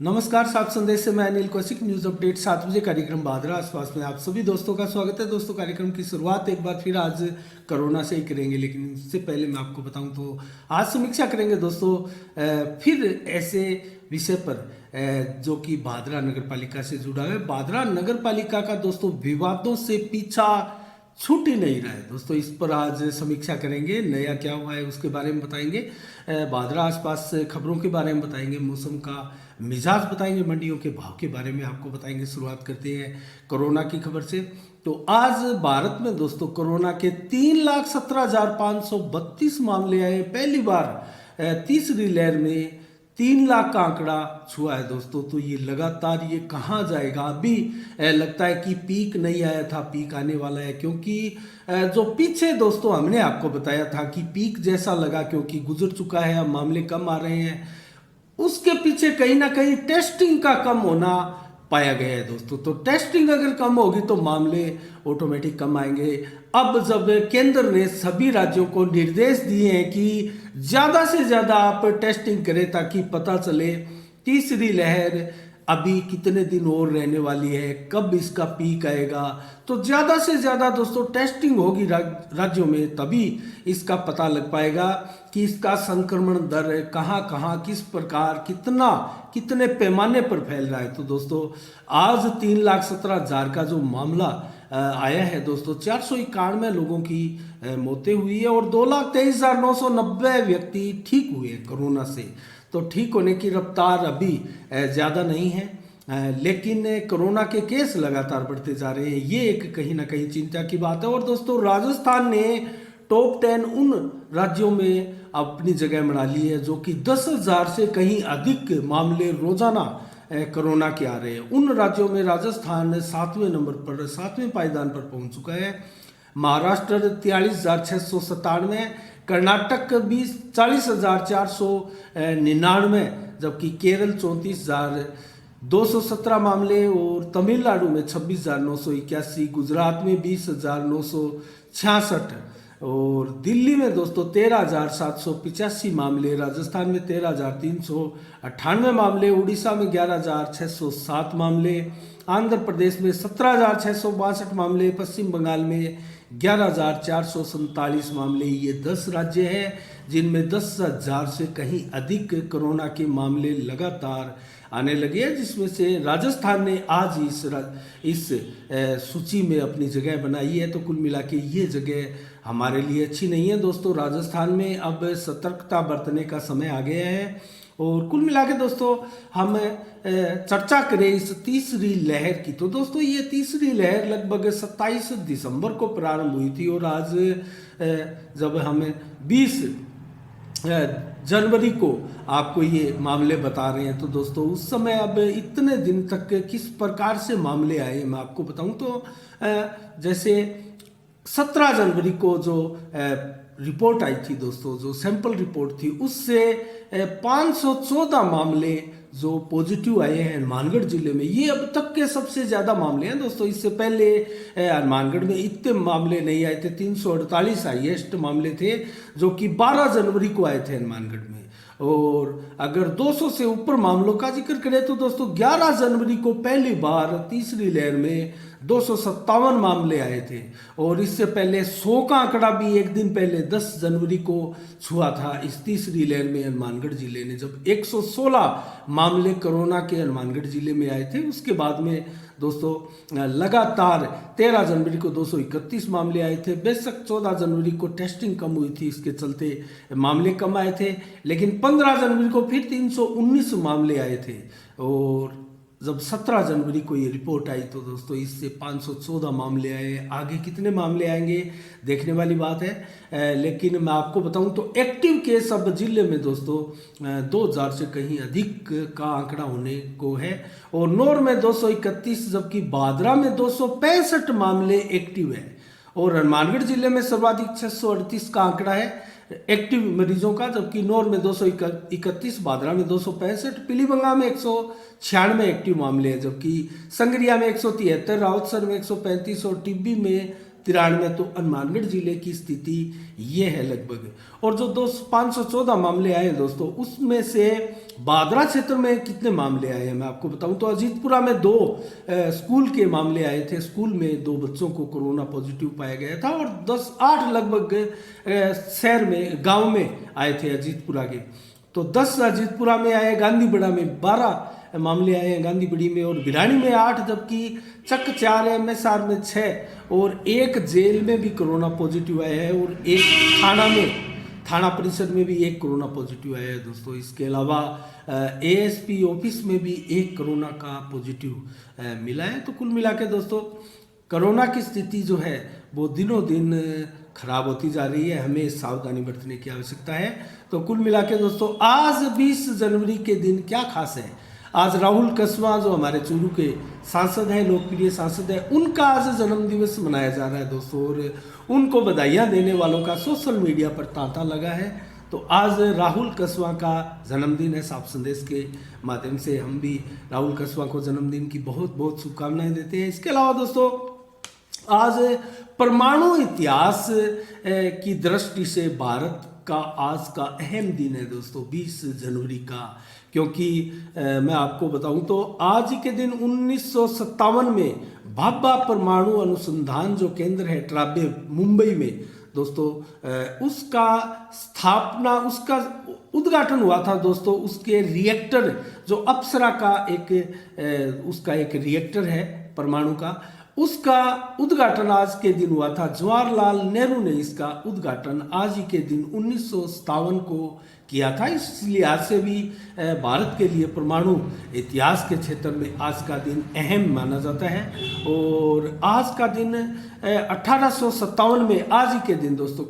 नमस्कार, सात संदेश से मैं अनिल कौशिक। न्यूज अपडेट 7 बजे कार्यक्रम बादरा आसपास में आप सभी दोस्तों का स्वागत है। दोस्तों, कार्यक्रम की शुरुआत एक बार फिर आज कोरोना से ही करेंगे, लेकिन उससे पहले मैं आपको बताऊं तो आज समीक्षा करेंगे दोस्तों फिर ऐसे विषय पर जो कि बादरा नगर पालिका से जुड़ा है। बादरा नगर पालिका का दोस्तों विवादों से पीछा छूट ही नहीं रहा है दोस्तों। इस पर आज समीक्षा करेंगे, नया क्या हुआ है उसके बारे में बताएंगे, बादरा आसपास खबरों के बारे में बताएंगे, मौसम का मिजाज बताएंगे, मंडियों के भाव के बारे में आपको बताएंगे। शुरुआत करते हैं कोरोना की खबर से। तो आज भारत में दोस्तों कोरोना के 3,17,532 मामले आए। पहली बार तीसरी लहर में 3 लाख का आंकड़ा छुआ है दोस्तों। तो ये लगातार ये कहाँ जाएगा? अभी लगता है कि पीक नहीं आया था, पीक आने वाला है, क्योंकि जो पीछे दोस्तों हमने आपको बताया था कि पीक जैसा लगा क्योंकि गुजर चुका है, अब मामले कम आ रहे हैं, उसके पीछे कहीं ना कहीं टेस्टिंग का कम होना पाया गया है दोस्तों। तो टेस्टिंग अगर कम होगी तो मामले ऑटोमेटिक कम आएंगे। अब जब केंद्र ने सभी राज्यों को निर्देश दिए हैं कि ज़्यादा से ज़्यादा आप टेस्टिंग करें ताकि पता चले तीसरी लहर अभी कितने दिन और रहने वाली है, कब इसका पीक आएगा, तो ज़्यादा से ज़्यादा दोस्तों टेस्टिंग होगी राज्यों में, तभी इसका पता लग पाएगा कि इसका संक्रमण दर कहाँ कहाँ, किस प्रकार, कितने पैमाने पर फैल रहा है। तो दोस्तों आज 3,17,000 का जो मामला आया है दोस्तों, 491 लोगों की मौतें हुई है और 2,23,990 व्यक्ति ठीक हुए हैं कोरोना से। तो ठीक होने की रफ्तार अभी ज़्यादा नहीं है, लेकिन कोरोना के केस लगातार बढ़ते जा रहे हैं। ये एक कहीं ना कहीं चिंता की बात है। और दोस्तों राजस्थान ने टॉप 10 उन राज्यों में अपनी जगह बना ली है जो कि 10,000 से कहीं अधिक मामले रोजाना कोरोना के आ रहे हैं। उन राज्यों में राजस्थान 7वें नंबर पर, 7वें पायदान पर पहुंच चुका है। महाराष्ट्र 43,697, कर्नाटक 40,499, जबकि केरल 34,217 मामले, और तमिलनाडु में 26,981, गुजरात में 20,966, और दिल्ली में दोस्तों 13,785 मामले, राजस्थान में 13,398 मामले, उड़ीसा में 11,607 मामले, आंध्र प्रदेश में 17,662 मामले, पश्चिम बंगाल में 11,447 मामले। ये 10 राज्य हैं जिनमें 10,000 से कहीं अधिक कोरोना के मामले लगातार आने लगे हैं, जिसमें से राजस्थान ने आज इस सूची में अपनी जगह बनाई है। तो कुल मिला के ये जगह हमारे लिए अच्छी नहीं है दोस्तों। राजस्थान में अब सतर्कता बरतने का समय आ गया है। और कुल मिला के दोस्तों हम चर्चा करें इस तीसरी लहर की, तो दोस्तों ये तीसरी लहर लगभग 27 दिसंबर को प्रारंभ हुई थी, और आज जब हमें 20 जनवरी को आपको ये मामले बता रहे हैं, तो दोस्तों उस समय अब इतने दिन तक किस प्रकार से मामले आए मैं आपको बताऊं। तो जैसे 17 जनवरी को जो रिपोर्ट आई थी दोस्तों, जो सैंपल रिपोर्ट थी, उससे 514 मामले जो पॉजिटिव आए हैं हनुमानगढ़ जिले में। ये अब तक के सबसे ज़्यादा मामले हैं दोस्तों। इससे पहले हनुमानगढ़ में इतने मामले नहीं आए थे, 348 हाईएस्ट मामले थे जो कि 12 जनवरी को आए थे हनुमानगढ़ में। और अगर 200 से ऊपर मामलों का जिक्र करें तो दोस्तों 11 जनवरी को पहली बार तीसरी लहर में 257 मामले आए थे, और इससे पहले 100 का आंकड़ा भी एक दिन पहले 10 जनवरी को छुआ था इस तीसरी लहर में हनुमानगढ़ जिले ने, जब 116 मामले कोरोना के हनुमानगढ़ जिले में आए थे। उसके बाद में दोस्तों लगातार 13 जनवरी को 231 मामले आए थे। बेशक 14 जनवरी को टेस्टिंग कम हुई थी, इसके चलते मामले कम आए थे, लेकिन 15 जनवरी को फिर 319 मामले आए थे। और जब 17 जनवरी को ये रिपोर्ट आई तो दोस्तों इससे 514 मामले आए। आगे कितने मामले आएंगे देखने वाली बात है, लेकिन मैं आपको बताऊं तो एक्टिव केस अब जिले में दोस्तों 2,000 से कहीं अधिक का आंकड़ा होने को है, और नौर में 231, जबकि बादरा में 265 मामले एक्टिव है, और हनुमानगढ़ जिले में सर्वाधिक 638 का आंकड़ा है एक्टिव मरीजों का, जबकि नौर में 231, बादरा में 265, पीलीबंगा में 196 एक्टिव मामले हैं, जबकि संगरिया में 173, रावतसर में 135 और टिब्बी में 93, तो हनुमानगढ़ जिले की स्थिति ये है लगभग। और जो 514 मामले आए हैं दोस्तों, उसमें से बादरा क्षेत्र में कितने मामले आए हैं मैं आपको बताऊं तो अजीतपुरा में 2 स्कूल के मामले आए थे। स्कूल में 2 बच्चों को कोरोना पॉजिटिव पाया गया था और 8 लगभग शहर में, गांव में आए थे अजीतपुरा के। तो 10 अजीतपुरा में आए, गांधीबड़ा में 12 मामले आए हैं, गांधीबड़ी में, और भिरानी में 8, जबकि चक 4 है, MSR में 6 और 1 जेल में भी कोरोना पॉजिटिव आया है और 1 थाना परिसर में भी 1 कोरोना पॉजिटिव आया है दोस्तों। इसके अलावा ASP ऑफिस में भी 1 कोरोना का पॉजिटिव मिला है। तो कुल मिला के दोस्तों कोरोना की स्थिति जो है वो दिनों दिन खराब होती जा रही है, हमें सावधानी बरतने की आवश्यकता है। तो कुल मिला के दोस्तों आज 20 जनवरी के दिन क्या खास है, आज राहुल कसवा जो हमारे चूरू के सांसद हैं, लोकप्रिय सांसद हैं, उनका आज जन्म दिवस मनाया जा रहा है दोस्तों, और उनको बधाइयाँ देने वालों का सोशल मीडिया पर तांता लगा है। तो आज राहुल कसवा का जन्मदिन है। साफ संदेश के माध्यम से हम भी राहुल कसवा को जन्मदिन की बहुत बहुत शुभकामनाएं देते हैं। इसके अलावा दोस्तों आज परमाणु इतिहास की दृष्टि से भारत का आज का अहम दिन है दोस्तों, 20 जनवरी का, क्योंकि मैं आपको बताऊं तो आज के दिन 1957 में भाभा परमाणु अनुसंधान जो केंद्र है ट्राबे मुंबई में दोस्तों, उसका स्थापना, उसका उद्घाटन हुआ था दोस्तों। उसके रिएक्टर जो अप्सरा का उसका एक रिएक्टर है परमाणु का, उसका उद्घाटन आज के दिन हुआ था। जवाहरलाल नेहरू ने इसका उद्घाटन आज ही के दिन 1957 को किया था। इस लिहाज से भी भारत के लिए परमाणु इतिहास के क्षेत्र में आज का दिन अहम माना जाता है। और आज का दिन 1857 में आज ही के दिन दोस्तों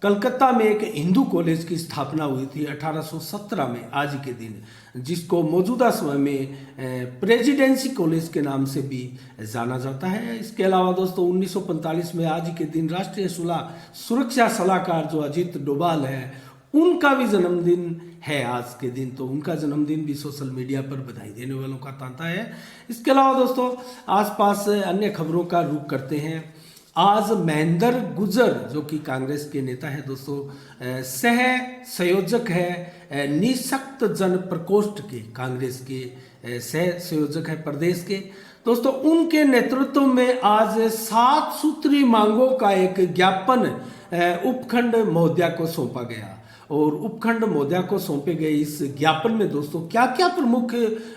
कलकत्ता में एक हिंदू कॉलेज की स्थापना हुई थी 1817 में आज ही के दिन, जिसको मौजूदा समय में प्रेसिडेंसी कॉलेज के नाम से भी जाना जाता है। इसके अलावा दोस्तों 1945 में आज ही के दिन राष्ट्रीय सुरक्षा सलाहकार जो अजीत डोभाल है, उनका भी जन्मदिन है आज के दिन। तो उनका जन्मदिन भी सोशल मीडिया पर बधाई देने वालों का तांता है। इसके अलावा दोस्तों आसपास अन्य खबरों का रुख करते हैं। आज महेंद्र गुज्जर जो कि कांग्रेस के नेता है दोस्तों, सह संयोजक है निःशक्त जन प्रकोष्ठ के, कांग्रेस के सह संयोजक है प्रदेश के दोस्तों। उनके नेतृत्व में आज 7 सूत्री मांगों का एक ज्ञापन उपखंड महोदया को सौंपा गया। और उपखंड महोदया को सौंपे गए इस ज्ञापन में दोस्तों क्या क्या प्रमुख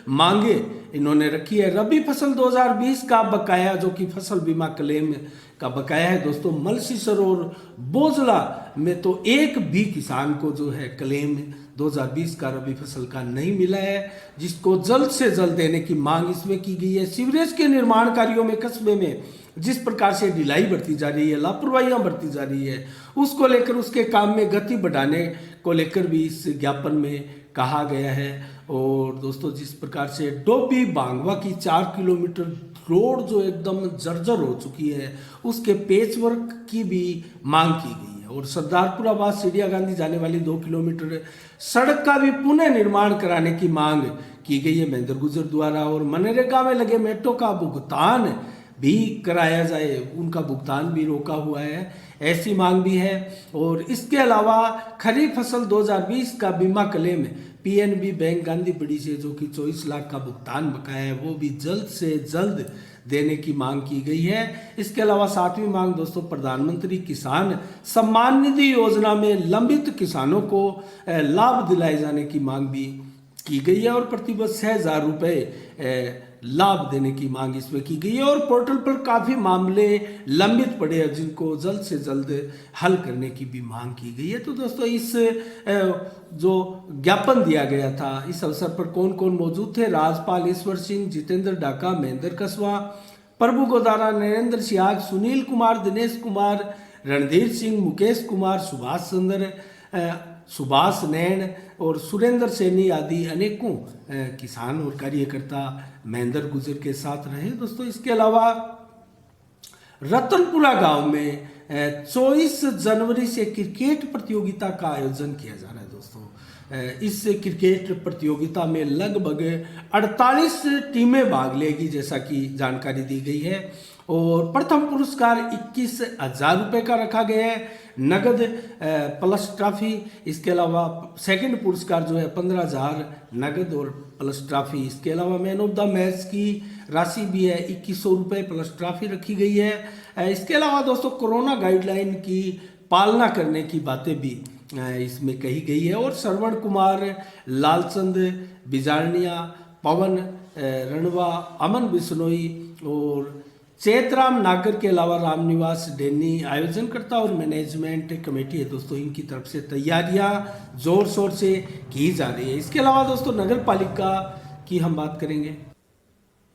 मांगे इन्होंने रखी है। रबी फसल 2020 का बकाया जो कि फसल बीमा क्लेम का बकाया है दोस्तों, मलसीसर और बोजला में तो एक भी किसान को जो है क्लेम 2020 का रबी फसल का नहीं मिला है, जिसको जल्द से जल्द देने की मांग इसमें की गई है। सीवरेज के निर्माण कार्यों में कस्बे में जिस प्रकार से ढिलाई बढ़ती जा रही है, लापरवाहियां बढ़ती जा रही है, उसको लेकर उसके काम में गति बढ़ाने को लेकर भी इस ज्ञापन में कहा गया है। और दोस्तों जिस प्रकार से डोबी बांगवा की 4 किलोमीटर रोड जो एकदम जर्जर हो चुकी है, उसके पेचवर्क की भी मांग की गई है। और सरदारपुरा बाद सिडिया गांधी जाने वाली 2 किलोमीटर सड़क का भी पुनः निर्माण कराने की मांग की गई है महेंद्र गुज्जर द्वारा। और मनरेगा में लगे मेट्रो का भुगतान भी कराया जाए, उनका भुगतान भी रोका हुआ है, ऐसी मांग भी है। और इसके अलावा खरीफ फसल 2020 का बीमा क्लेम PNB बैंक गांधीबड़ी से जो कि 24 लाख का भुगतान बकाया है, वो भी जल्द से जल्द देने की मांग की गई है। इसके अलावा 7वीं मांग दोस्तों प्रधानमंत्री किसान सम्मान निधि योजना में लंबित किसानों को लाभ दिलाए जाने की मांग भी की गई है। और प्रतिवर्ष 6,000 रुपये लाभ देने की मांग इसमें की गई है। और पोर्टल पर काफ़ी मामले लंबित पड़े हैं जिनको जल्द से जल्द हल करने की भी मांग की गई है। तो दोस्तों इस जो ज्ञापन दिया गया था, इस अवसर पर कौन कौन मौजूद थे? राजपाल ईश्वर सिंह, जितेंद्र डाका, महेंद्र कसवा, प्रभु गोदारा, नरेंद्र सियाग, सुनील कुमार, दिनेश कुमार, रणधीर सिंह, मुकेश कुमार, सुभाष नैन और सुरेंद्र सैनी आदि अनेकों किसान और कार्यकर्ता महेंद्र गुज्जर के साथ रहे दोस्तों। इसके अलावा रतनपुरा गांव में 24 जनवरी से क्रिकेट प्रतियोगिता का आयोजन किया जा रहा है दोस्तों। इस क्रिकेट प्रतियोगिता में लगभग 48 टीमें भाग लेगी जैसा कि जानकारी दी गई है। और प्रथम पुरस्कार 21,000 रुपये का रखा गया है नगद प्लस ट्रॉफी। इसके अलावा सेकंड पुरस्कार जो है 15,000 नगद और प्लस ट्रॉफी। इसके अलावा मैन ऑफ द मैच की राशि भी है 2100 रुपये प्लस ट्रॉफी रखी गई है। इसके अलावा दोस्तों कोरोना गाइडलाइन की पालना करने की बातें भी इसमें कही गई है। और श्रवण कुमार, लालचंद बिजारनिया, पवन रणवा, अमन बिश्नोई और चैतराम नागर के अलावा रामनिवास डेनी आयोजनकर्ता और मैनेजमेंट कमेटी है दोस्तों, इनकी तरफ से तैयारियां जोर शोर से की जा रही है। इसके अलावा दोस्तों नगर पालिका की हम बात करेंगे।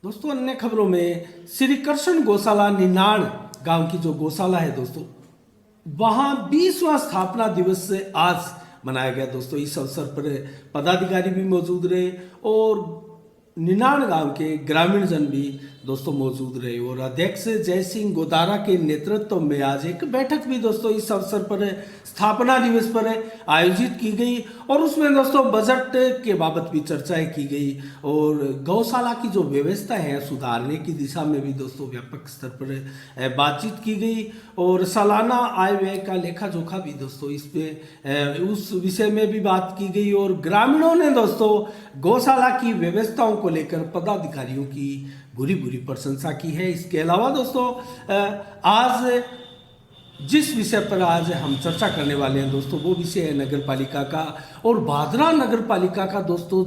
दोस्तों अन्य खबरों में श्री कृष्ण गौशाला निनाण गांव की जो गौशाला है दोस्तों, वहां 20वां स्थापना दिवस आज मनाया गया दोस्तों। इस अवसर पर पदाधिकारी भी मौजूद रहे और निनाण गांव के ग्रामीण जन भी दोस्तों मौजूद रहे। और अध्यक्ष जय सिंह गोदारा के नेतृत्व में आज एक बैठक भी दोस्तों इस अवसर पर स्थापना दिवस पर आयोजित की गई और उसमें दोस्तों बजट के बाबत भी चर्चाएं की गई और गौशाला की जो व्यवस्था है सुधारने की दिशा में भी दोस्तों व्यापक स्तर पर बातचीत की गई। और सालाना आय व्यय का लेखा जोखा भी दोस्तों इसमें उस विषय में भी बात की गई। और ग्रामीणों ने दोस्तों गौशाला की व्यवस्थाओं को लेकर पदाधिकारियों की बुरी प्रशंसा की है। इसके अलावा दोस्तों आज जिस विषय पर आज हम चर्चा करने वाले हैं दोस्तों, वो विषय है नगर पालिका का। और भादरा नगर पालिका का दोस्तों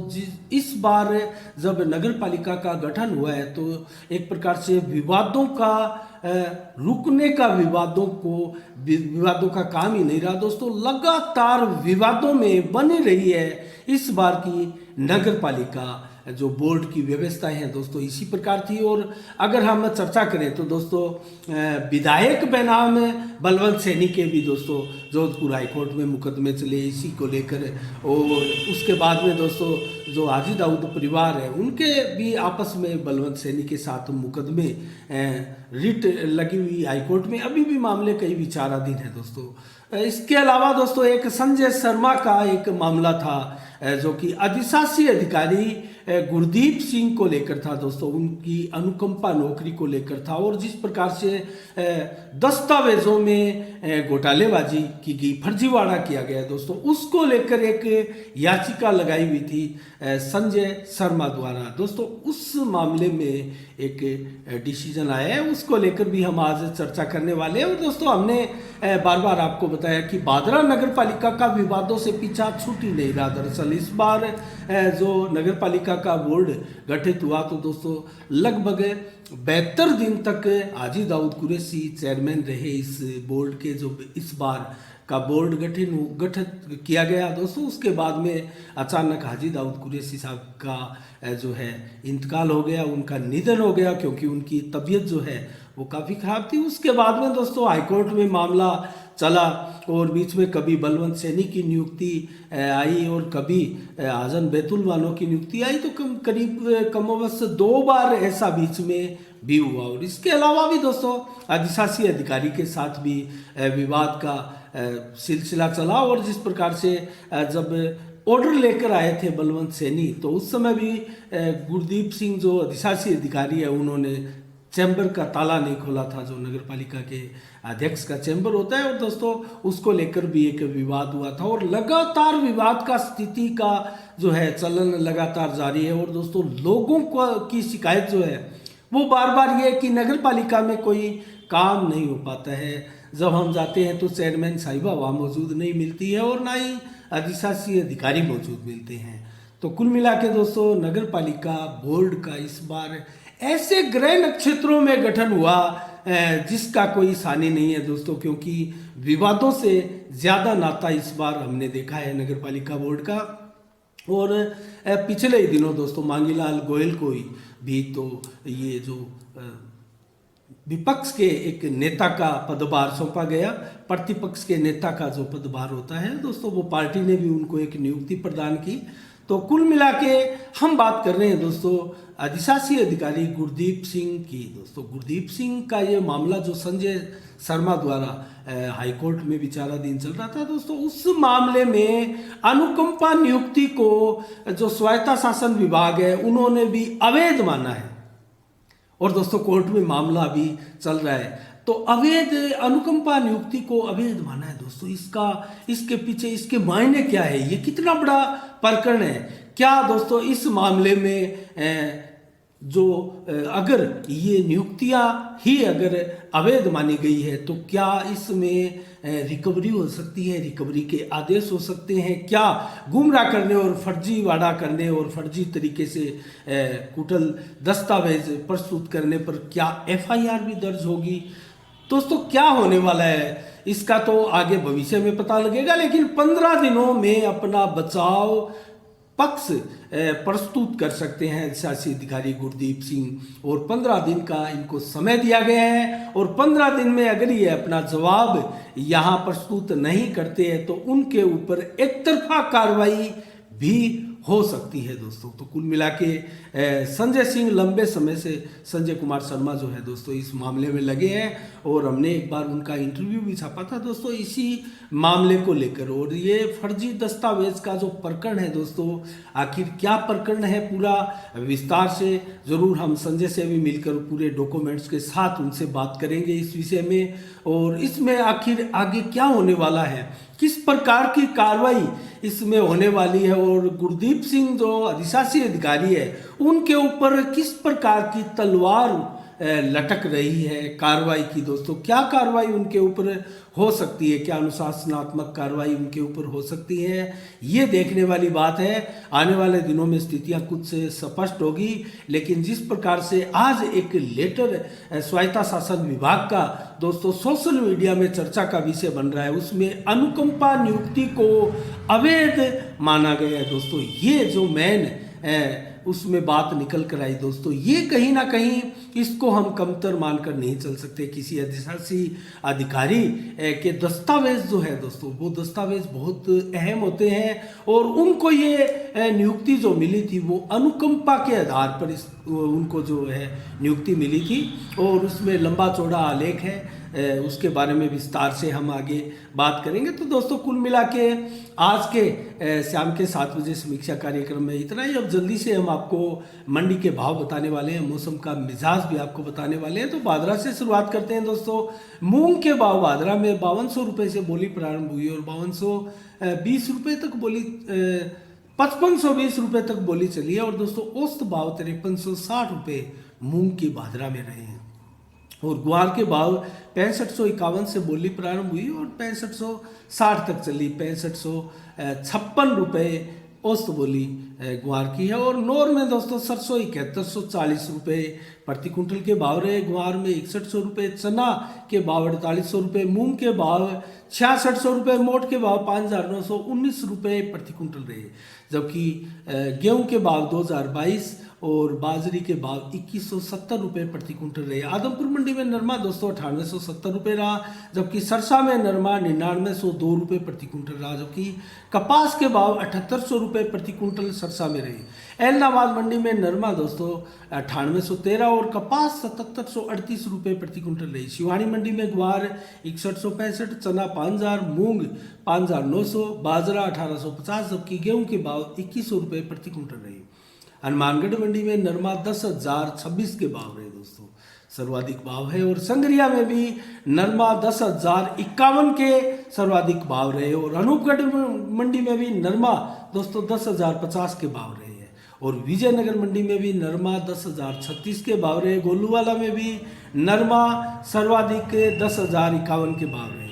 इस बार जब नगर पालिका का गठन हुआ है तो एक प्रकार से विवादों का रुकने का विवादों का काम ही नहीं रहा दोस्तों, लगातार विवादों में बनी रही है इस बार की नगर पालिका। जो बोर्ड की व्यवस्थाएं हैं दोस्तों इसी प्रकार थी। और अगर हम चर्चा करें तो दोस्तों विधायक बनाम बलवंत सैनी के भी दोस्तों जोधपुर हाईकोर्ट में मुकदमे चले इसी को लेकर। और उसके बाद में दोस्तों जो हाजी दाऊद परिवार है उनके भी आपस में बलवंत सैनी के साथ मुकदमे रिट लगी हुई हाईकोर्ट में, अभी भी मामले कई विचाराधीन है दोस्तों। इसके अलावा दोस्तों एक संजय शर्मा का एक मामला था जो कि अधिशासी अधिकारी गुरदीप सिंह को लेकर था दोस्तों, उनकी अनुकंपा नौकरी को लेकर था। और जिस प्रकार से दस्तावेजों में घोटालेबाजी की गई, फर्जीवाड़ा किया गया दोस्तों, उसको लेकर एक याचिका लगाई हुई थी संजय शर्मा द्वारा दोस्तों। उस मामले में एक डिसीजन आया है, उसको लेकर भी हम आज चर्चा करने वाले हैं। और दोस्तों हमने बार बार आपको बताया कि भादरा नगर पालिका का विवादों से पीछा छूट ही नहीं रहा। दरअसल इस बार जो नगर पालिका का बोर्ड गठित हुआ तो दोस्तों लगभग 72 दिन तक हाजी दाऊद कुरैशी चेयरमैन रहे इस बोर्ड के। जो इस बार का बोर्ड गठित किया गया दोस्तों, उसके बाद में अचानक हाजी दाऊद कुरैशी साहब का जो है इंतकाल हो गया, उनका निधन हो गया क्योंकि उनकी तबीयत जो है वो काफ़ी ख़राब थी। उसके बाद में दोस्तों हाईकोर्ट में मामला चला और बीच में कभी बलवंत सैनी की नियुक्ति आई और कभी आजम बैतुल वालों की नियुक्ति आई, तो करीब कमोबश 2 बार ऐसा बीच में भी हुआ। और इसके अलावा भी दोस्तों अधिशासी अधिकारी के साथ भी विवाद का सिलसिला चला। और जिस प्रकार से जब ऑर्डर लेकर आए थे बलवंत सैनी तो उस समय भी गुरदीप सिंह जो अधिशासी अधिकारी है उन्होंने चैम्बर का ताला नहीं खोला था, जो नगर पालिका के अध्यक्ष का चैम्बर होता है। और दोस्तों उसको लेकर भी एक विवाद हुआ था और लगातार विवाद का स्थिति का जो है चलन लगातार जारी है। और दोस्तों लोगों को की शिकायत जो है वो बार बार ये है कि नगर पालिका में कोई काम नहीं हो पाता है। जब हम जाते हैं तो चेयरमैन साहिबा वहाँ मौजूद नहीं मिलती है और ना ही अधिशासी अधिकारी मौजूद मिलते हैं। तो कुल मिला के दोस्तों नगर पालिका बोर्ड का इस बार ऐसे ग्रह नक्षत्रों में गठन हुआ जिसका कोई सानी नहीं है दोस्तों, क्योंकि विवादों से ज़्यादा नाता इस बार हमने देखा है नगर पालिका बोर्ड का। और पिछले ही दिनों दोस्तों मांगीलाल गोयल को भी तो ये जो विपक्ष के एक नेता का पदभार सौंपा गया, प्रतिपक्ष के नेता का जो पदभार होता है दोस्तों, वो पार्टी ने भी उनको एक नियुक्ति प्रदान की। तो कुल मिला के हम बात कर रहे हैं दोस्तों अधिशासी अधिकारी गुरदीप सिंह की। दोस्तों गुरदीप सिंह का ये मामला जो संजय शर्मा द्वारा हाईकोर्ट में विचाराधीन चल रहा था दोस्तों, उस मामले में अनुकंपा नियुक्ति को जो स्वायत्ता शासन विभाग है उन्होंने भी अवैध माना है। और दोस्तों कोर्ट में मामला अभी चल रहा है। तो अवैध अनुकंपा नियुक्ति को अवैध माना है दोस्तों, इसके पीछे इसके मायने क्या है, ये कितना बड़ा प्रकरण है। क्या दोस्तों इस मामले में जो अगर ये नियुक्तियां ही अगर अवैध मानी गई है तो क्या इसमें रिकवरी हो सकती है, रिकवरी के आदेश हो सकते हैं, क्या गुमराह करने और फर्जीवाड़ा करने और फर्जी तरीके से कुटल दस्तावेज प्रस्तुत करने पर क्या एफआईआर भी दर्ज होगी। दोस्तों क्या होने वाला है इसका तो आगे भविष्य में पता लगेगा, लेकिन 15 दिनों में अपना बचाव पक्ष प्रस्तुत कर सकते हैं शासी अधिकारी गुरदीप सिंह, और 15 दिन का इनको समय दिया गया है। और 15 दिन में अगर ये अपना जवाब यहाँ प्रस्तुत नहीं करते हैं तो उनके ऊपर एक तरफा कार्रवाई भी हो सकती है दोस्तों। तो कुल मिला के संजय सिंह लंबे समय से, संजय कुमार शर्मा जो है दोस्तों इस मामले में लगे हैं, और हमने एक बार उनका इंटरव्यू भी छापा था दोस्तों इसी मामले को लेकर। और ये फर्जी दस्तावेज का जो प्रकरण है दोस्तों, आखिर क्या प्रकरण है पूरा विस्तार से जरूर हम संजय से भी मिलकर पूरे डॉक्यूमेंट्स के साथ उनसे बात करेंगे इस विषय में, और इसमें आखिर आगे क्या होने वाला है, किस प्रकार की कार्रवाई इसमें होने वाली है, और गुरदीप सिंह जो अधिशासी अधिकारी है उनके ऊपर किस प्रकार की तलवार लटक रही है कार्रवाई की। दोस्तों क्या कार्रवाई उनके ऊपर हो सकती है, क्या अनुशासनात्मक कार्रवाई उनके ऊपर हो सकती है, ये देखने वाली बात है। आने वाले दिनों में स्थितियां कुछ स्पष्ट होगी, लेकिन जिस प्रकार से आज एक लेटर स्वायत्ता शासन विभाग का दोस्तों सोशल मीडिया में चर्चा का विषय बन रहा है, उसमें अनुकंपा नियुक्ति को अवैध माना गया है दोस्तों। ये जो मेन उसमें बात निकल कर आई दोस्तों, ये कहीं ना कहीं इसको हम कमतर मानकर नहीं चल सकते। किसी अधिशासी अधिकारी के दस्तावेज जो है दोस्तों, वो दस्तावेज बहुत अहम होते हैं, और उनको ये नियुक्ति जो मिली थी वो अनुकंपा के आधार पर उनको जो है नियुक्ति मिली थी, और उसमें लंबा चौड़ा आलेख है, उसके बारे में विस्तार से हम आगे बात करेंगे। तो दोस्तों कुल मिला के आज के शाम के 7 बजे समीक्षा कार्यक्रम में इतना ही। अब जल्दी से हम आपको मंडी के भाव बताने वाले हैं, मौसम का मिजाज भी आपको बताने वाले हैं। तो बादरा से शुरुआत करते हैं दोस्तों। मूंग के भाव बादरा में 5200 रुपये से बोली प्रारंभ हुई और 5220 रुपये तक बोली 5520 रुपये तक बोली चली है। और दोस्तों औसत भाव 5360 रुपये मूंग की बादरा में रहे हैं। और ग्वार के भाव 6551 से बोली प्रारंभ हुई और 6560 तक चली। 6556 रुपये औसत बोली ग्वार की है। और नौर में दोस्तों सरसों 7140 रुपये प्रति कुंटल के भाव रहे। ग्वार में 6100 रुपये, चना के भाव 4800 रुपये, मूंग के भाव 6600 रुपये, मोट के भाव 5919 रुपये प्रति कुंटल रहे। जबकि गेहूं के भाव 2022 और बाजरी के भाव 2170 रुपये प्रति कुंटल रहे। आदमपुर मंडी में नरमा दोस्तों 9870 रुपये रहा, जबकि सरसा में नरमा 9902 रुपये प्रति कुंटल रहा, जबकि कपास के भाव 7800 रुपये प्रति कुंटल सरसा में रहे। एलनाबाद मंडी में नरमा दोस्तों 9813 और कपास 7738 रुपये प्रति कुंटल रही। शिवानी मंडी में ग्वार 6165, चना 5000, मूंग 5900, बाजरा 1850, जबकि गेहूं के भाव 2100 रुपये प्रति कुंटल रहे। हनुमानगढ़ मंडी में नरमा 10,026 के भाव रहे दोस्तों, सर्वाधिक भाव है। और संगरिया में भी नरमा 10,051 के सर्वाधिक भाव रहे। और अनूपगढ़ मंडी में भी नरमा दोस्तों 10,050 के भाव रहे हैं। और विजयनगर मंडी में भी नरमा 10,036 के भाव रहे। गोलूवाला में भी नरमा सर्वाधिक 10,051 के भाव रहे।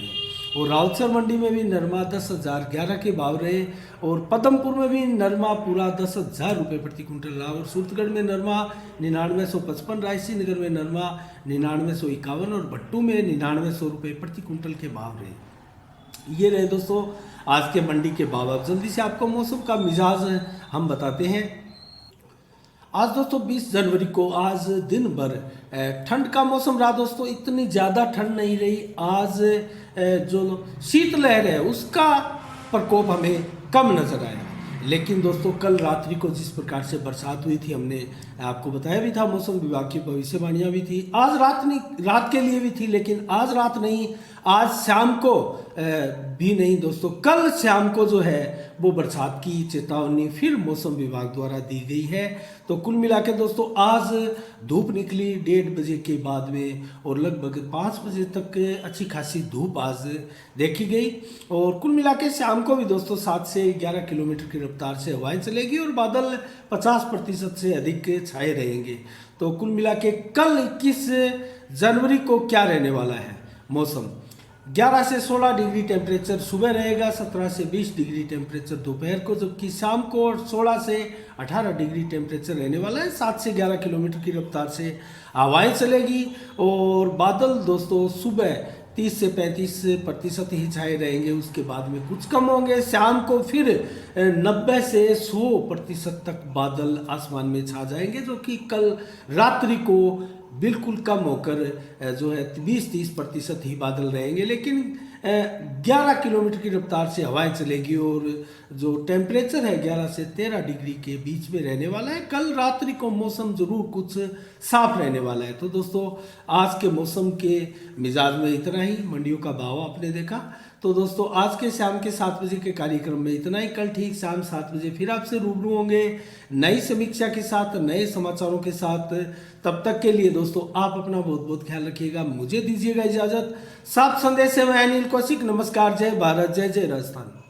और राउतसर मंडी में भी नरमा 10,011 के भाव रहे। और पदमपुर में भी नरमा पूरा 10,000 रुपये प्रति कुंटल रहा। और सूरतगढ़ में नरमा 9955, रायसी नगर में नरमा 9951 और भट्टू में 9900 रुपये प्रति कुंटल के भाव रहे। ये रहे दोस्तों आज के मंडी के भाव। अब जल्दी से आपको मौसम का मिजाज हम बताते हैं। आज दोस्तों 20 जनवरी को आज दिन भर ठंड का मौसम रहा दोस्तों, इतनी ज़्यादा ठंड नहीं रही। आज जो शीतलहर है उसका प्रकोप हमें कम नजर आया। लेकिन दोस्तों कल रात्रि को जिस प्रकार से बरसात हुई थी, हमने आपको बताया भी था, मौसम विभाग की भविष्यवाणियाँ भी थी। आज रात के लिए भी थी, लेकिन आज रात नहीं, आज शाम को भी नहीं दोस्तों, कल शाम को जो है वो बरसात की चेतावनी फिर मौसम विभाग द्वारा दी गई है। तो कुल मिला के दोस्तों आज धूप निकली 1:30 बजे के बाद में और लगभग 5 बजे तक अच्छी खासी धूप आज देखी गई। और कुल मिला के शाम को भी दोस्तों 7 से 11 किलोमीटर की रफ्तार से हवाएं चलेगी और बादल 50% से अधिक छाए रहेंगे। तो कुल मिला के कल 21 जनवरी को क्या रहने वाला है मौसम, 11 से 16 डिग्री टेम्परेचर सुबह रहेगा, 17 से 20 डिग्री टेम्परेचर दोपहर को, जबकि शाम को 16 से 18 डिग्री टेम्परेचर रहने वाला है। 7 से 11 किलोमीटर की रफ्तार से हवाएं चलेगी और बादल दोस्तों सुबह 30 से 35% ही छाए रहेंगे, उसके बाद में कुछ कम होंगे। शाम को फिर 90 से 100% तक बादल आसमान में छा जाएंगे, जो कि कल रात्रि को बिल्कुल कम होकर जो है 20-30% ही बादल रहेंगे। लेकिन 11 किलोमीटर की रफ्तार से हवाएं चलेगी और जो टेम्परेचर है 11 से 13 डिग्री के बीच में रहने वाला है। कल रात्रि को मौसम जरूर कुछ साफ रहने वाला है। तो दोस्तों आज के मौसम के मिजाज में इतना ही, मंडियों का भाव आपने देखा। तो दोस्तों आज के शाम के 7 बजे के कार्यक्रम में इतना ही। कल ठीक शाम 7 बजे फिर आपसे रूबरू होंगे नई समीक्षा के साथ, नए समाचारों के साथ। तब तक के लिए दोस्तों आप अपना बहुत बहुत ख्याल रखिएगा, मुझे दीजिएगा इजाजत। साफ संदेश से मैं अनिल कौशिक, नमस्कार, जय भारत, जय जय राजस्थान।